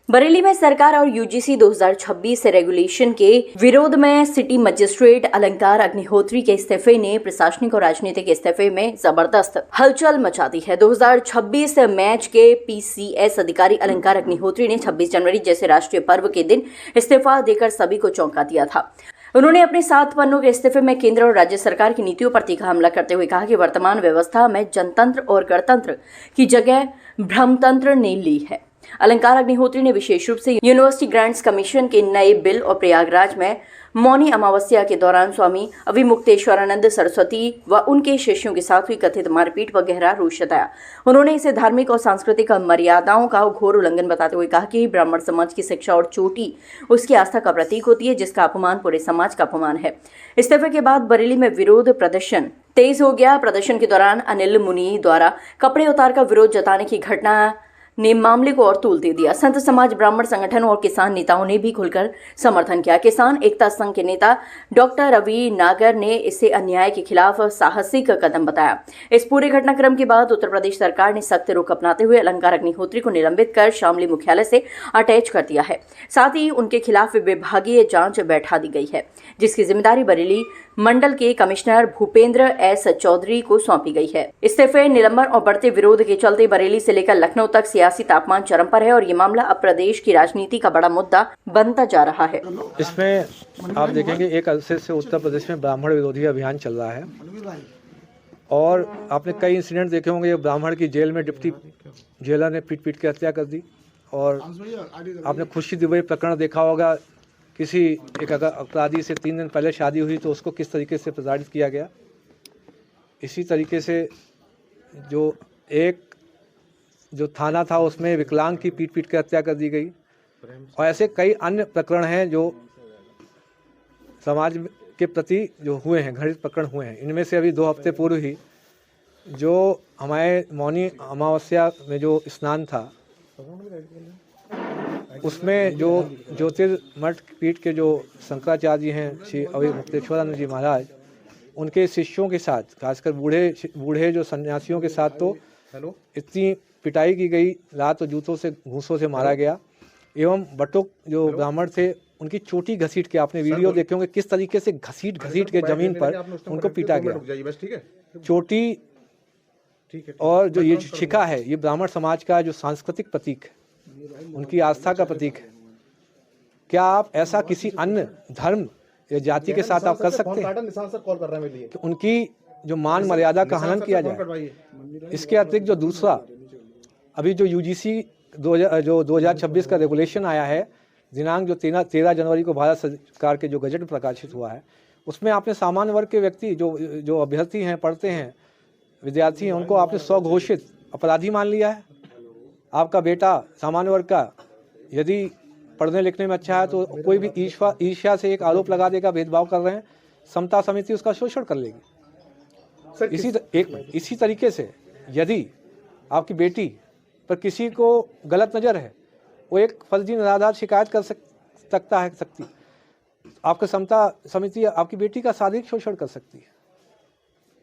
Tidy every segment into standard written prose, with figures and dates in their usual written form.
बरेली में सरकार और यूजीसी 2026 रेगुलेशन के विरोध में सिटी मजिस्ट्रेट अलंकार अग्निहोत्री के इस्तीफे ने प्रशासनिक और राजनीतिक इस्तीफे में जबरदस्त हलचल मचा दी है। 2026 मैच के पीसीएस अधिकारी अलंकार अग्निहोत्री ने 26 जनवरी जैसे राष्ट्रीय पर्व के दिन इस्तीफा देकर सभी को चौंका दिया था। उन्होंने अपने 7 पन्नों के इस्तीफे में केंद्र और राज्य सरकार की नीतियों पर तीखा हमला करते हुए कहा कि वर्तमान व्यवस्था में जनतंत्र और गणतंत्र की जगह भ्रमतंत्र ने ली है। अलंकार अग्निहोत्री ने विशेष रूप से यूनिवर्सिटी ग्रांट्स कमीशन के नए बिल और प्रयागराज में मौनी अमावस्या के दौरान स्वामी अविमुक्तेश्वरानंद सरस्वती व उनके शिष्यों के साथ हुई कथित मारपीट पर गहरा रोष जताया। उन्होंने इसे धार्मिक और सांस्कृतिक मर्यादाओं का घोर उल्लंघन बताते हुए कहा कि ब्राह्मण समाज की शिक्षा और चोटी उसकी आस्था का प्रतीक होती है, जिसका अपमान पूरे समाज का अपमान है। इस्तीफे के बाद बरेली में विरोध प्रदर्शन तेज हो गया। प्रदर्शन के दौरान अनिल मुनि द्वारा कपड़े उतारकर विरोध जताने की घटना ने मामले को और तूल दे दिया। संत समाज, ब्राह्मण संगठन और किसान नेताओं ने भी खुलकर समर्थन किया। किसान एकता संघ के नेता डॉक्टर रवि नागर ने इसे अन्याय के खिलाफ साहसिक कदम बताया। इस पूरे घटनाक्रम के बाद उत्तर प्रदेश सरकार ने सख्त रुख अपनाते हुए अलंकार अग्निहोत्री को निलंबित कर शामली मुख्यालय से अटैच कर दिया है। साथ ही उनके खिलाफ विभागीय जांच बैठा दी गई है, जिसकी जिम्मेदारी बरेली मंडल के कमिश्नर भूपेंद्र एस चौधरी को सौंपी गई है। इस्तीफे, निलंबन और बढ़ते विरोध के चलते बरेली से लेकर लखनऊ तक सियासी तापमान चरम पर है और ये मामला अब प्रदेश की राजनीति का बड़ा मुद्दा बनता जा रहा है। इसमें आप देखेंगे एक अरसे से उत्तर प्रदेश में ब्राह्मण विरोधी अभियान चल रहा है और आपने कई इंसिडेंट देखे होंगे। ब्राह्मण की जेल में डिप्टी जेलर ने पीट के हत्या कर दी और आपने खुशी दुबे प्रकरण देखा होगा। किसी एक अपराधी से 3 दिन पहले शादी हुई तो उसको किस तरीके से प्रताड़ित किया गया। इसी तरीके से जो थाना था उसमें विकलांग की पीट के हत्या कर दी गई और ऐसे कई अन्य प्रकरण हैं जो समाज के प्रति जो हुए हैं, घटित प्रकरण हुए हैं। इनमें से अभी 2 हफ्ते पूर्व ही जो हमारे मौनी अमावस्या में जो स्नान था उसमें जो ज्योतिर्मठ पीठ के जो शंकराचार्य जी हैं, श्री अविमुक्तेश्वरानंद जी महाराज, उनके शिष्यों के साथ, खासकर बूढ़े जो सन्यासियों के साथ तो इतनी पिटाई की गई, लात और जूतों से घूंसों से मारा गया एवं बटुक जो ब्राह्मण थे उनकी चोटी घसीट के, आपने वीडियो देखे होंगे किस तरीके से घसीट के जमीन पर उनको पीटा गया। चोटी और जो ये शिखा है, ये ब्राह्मण समाज का जो सांस्कृतिक प्रतीक है, उनकी आस्था का प्रतीक है। क्या आप ऐसा किसी अन्य धर्म या जाति के साथ आप कर सकते हैं कि उनकी जो मान मर्यादा का हनन किया जाए? इसके अतिरिक्त जो दूसरा अभी जो यूजीसी 2026 का रेगुलेशन आया है, दिनांक जो 13 जनवरी को भारत सरकार के जो गजट प्रकाशित हुआ है, उसमें आपने सामान्य वर्ग के व्यक्ति जो अभ्यर्थी हैं, पढ़ते हैं, विद्यार्थी हैं, उनको आपने स्वघोषित अपराधी मान लिया है। आपका बेटा सामान्य वर्ग का यदि पढ़ने लिखने में अच्छा है तो कोई भी ईर्ष्या से एक आरोप लगा देगा, भेदभाव कर रहे हैं, समता समिति उसका शोषण कर लेगी। इसी तरीके से यदि आपकी बेटी पर किसी को गलत नज़र है, वो एक फर्जी निराधार शिकायत कर सकता है। आपका समता समिति आपकी बेटी का शारीरिक शोषण कर सकती है।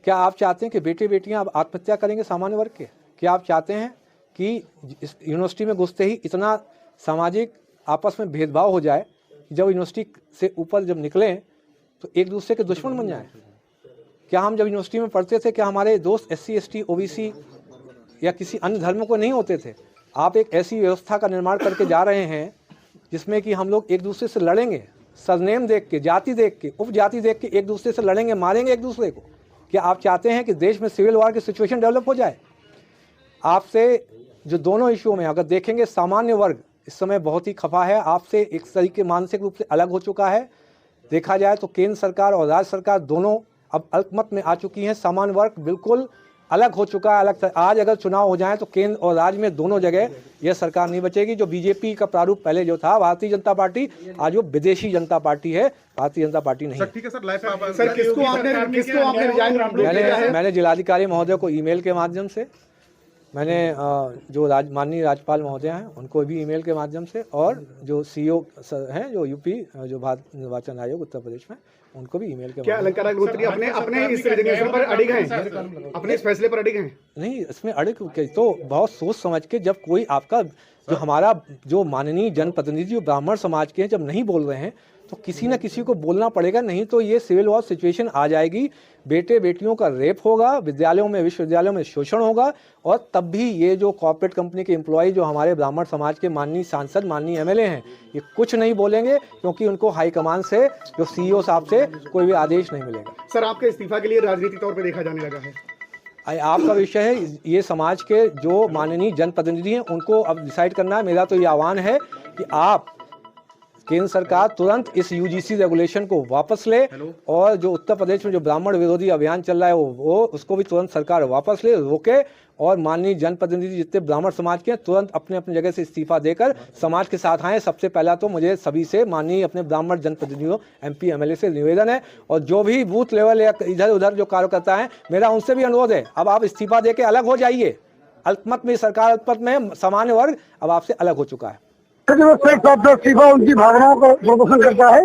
क्या आप चाहते हैं कि बेटे बेटियां अब आत्महत्या करेंगे सामान्य वर्ग के? क्या आप चाहते हैं कि इस यूनिवर्सिटी में घुसते ही इतना सामाजिक आपस में भेदभाव हो जाए, जब यूनिवर्सिटी से ऊपर जब निकलें तो एक दूसरे के दुश्मन बन जाएं? क्या हम जब यूनिवर्सिटी में पढ़ते थे, क्या हमारे दोस्त SC ST OBC या किसी अन्य धर्म को नहीं होते थे? आप एक ऐसी व्यवस्था का निर्माण करके जा रहे हैं जिसमें कि हम लोग एक दूसरे से लड़ेंगे, सरनेम देख के, जाति देख के, उपजाति देख के एक दूसरे से लड़ेंगे, मारेंगे एक दूसरे को। क्या आप चाहते हैं कि देश में सिविल वॉर की सिचुएशन डेवलप हो जाए? आपसे जो दोनों इश्यूओं में अगर देखेंगे, सामान्य वर्ग इस समय बहुत ही खफा है, आपसे एक तरीके मानसिक रूप से अलग हो चुका है। देखा जाए तो केंद्र सरकार और राज्य सरकार दोनों अब अल्पमत में आ चुकी हैं। सामान्य वर्ग बिल्कुल अलग हो चुका है। आज अगर चुनाव हो जाए तो केंद्र और राज्य में दोनों जगह यह सरकार नहीं बचेगी। जो बीजेपी का प्रारूप पहले जो था भारतीय जनता पार्टी, आज वो विदेशी जनता पार्टी है, भारतीय जनता पार्टी नहीं। ठीक है सर, किसको आपने मैंने जिलाधिकारी महोदय को ईमेल के माध्यम से मैंने जो माननीय राज्यपाल महोदय हैं उनको भी ईमेल के माध्यम से, और जो सीईओ हैं जो यूपी जो भारत निर्वाचन आयोग उत्तर प्रदेश में, उनको भी ईमेल के क्या अलंकार अग्निहोत्री अपने इस रेजिग्नेशन पर अड़िग हैं, अपने इस फैसले पर अड़िग हैं? नहीं, इसमें अड़िग तो बहुत सोच समझ के, जब कोई आपका जो हमारा जो माननीय जनप्रतिनिधि जो ब्राह्मण समाज के हैं जब नहीं बोल रहे हैं तो किसी न किसी को बोलना पड़ेगा, नहीं तो ये सिविल वॉर सिचुएशन आ जाएगी। बेटे बेटियों का रेप होगा, विद्यालयों में विश्वविद्यालयों में शोषण होगा, और तब भी ये जो कॉर्पोरेट कंपनी के एम्प्लॉय जो हमारे ब्राह्मण समाज के माननीय सांसद माननीय एमएलए हैं, ये कुछ नहीं बोलेंगे, क्योंकि उनको हाईकमान से जो सीईओ साहब से कोई भी आदेश नहीं मिलेगा। सर, आपके इस्तीफा के लिए राजनीतिक तौर पर देखा जाने लगा है? आपका विषय है, ये समाज के जो माननीय जनप्रतिनिधि हैं उनको अब डिसाइड करना है। मेरा तो ये आह्वान है कि आप केंद्र सरकार तुरंत इस यूजीसी रेगुलेशन को वापस ले, और जो उत्तर प्रदेश में जो ब्राह्मण विरोधी अभियान चल रहा है वो उसको भी तुरंत सरकार वापस ले, रोके, और माननीय जनप्रतिनिधि जितने ब्राह्मण समाज के तुरंत अपने अपने जगह से इस्तीफा देकर समाज के साथ आए। सबसे पहला तो मुझे सभी से, माननीय अपने ब्राह्मण जनप्रतिनिधियों एमपी एमएलए से निवेदन है, और जो भी बूथ लेवल या इधर उधर जो कार्यकर्ता हैं, मेरा उनसे भी अनुरोध है, अब आप इस्तीफा दे के अलग हो जाइए। अल्पमत में सरकार, अल्पमत में सामान्य वर्ग अब आपसे अलग हो चुका है। जो इस्तीफा उनकी भावनाओं को प्रदर्शन करता है,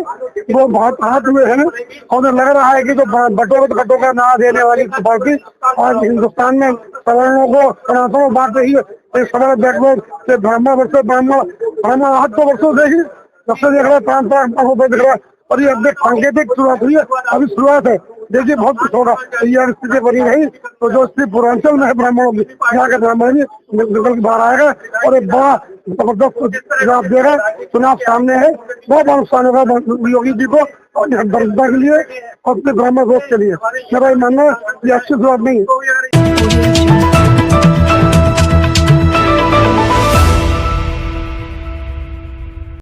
वो बहुत आहत हुए हैं, और लग रहा है कि जो बटों का ना देने वाली पार्टी और हिंदुस्तान में सवर्णों को सनातनों को बांट रही है। सदर बैकवर्ड से ब्राह्मण आहत को वर्षों से ही सबसे देख रहे 5 रुपए दिख रहा है, और ये अब सांकेतिक शुरुआत हुई है, अभी शुरुआत है। देखिए बहुत कुछ होगा, ये स्थिति बनी नहीं तो जो स्थिति पूर्वांचल में है ब्राह्मणों की, यहाँ के ब्राह्मण भी निकल के बाहर आएगा, और एक बड़ा जबरदस्त जवाब दे रहा है। चुनाव सामने है, बहुत बड़ा नुकसान होगा योगी जी को और जनता के लिए और अपने ब्राह्मण वोट के लिए। मेरा ये मानना है ये अच्छी शुरुआत नहीं है।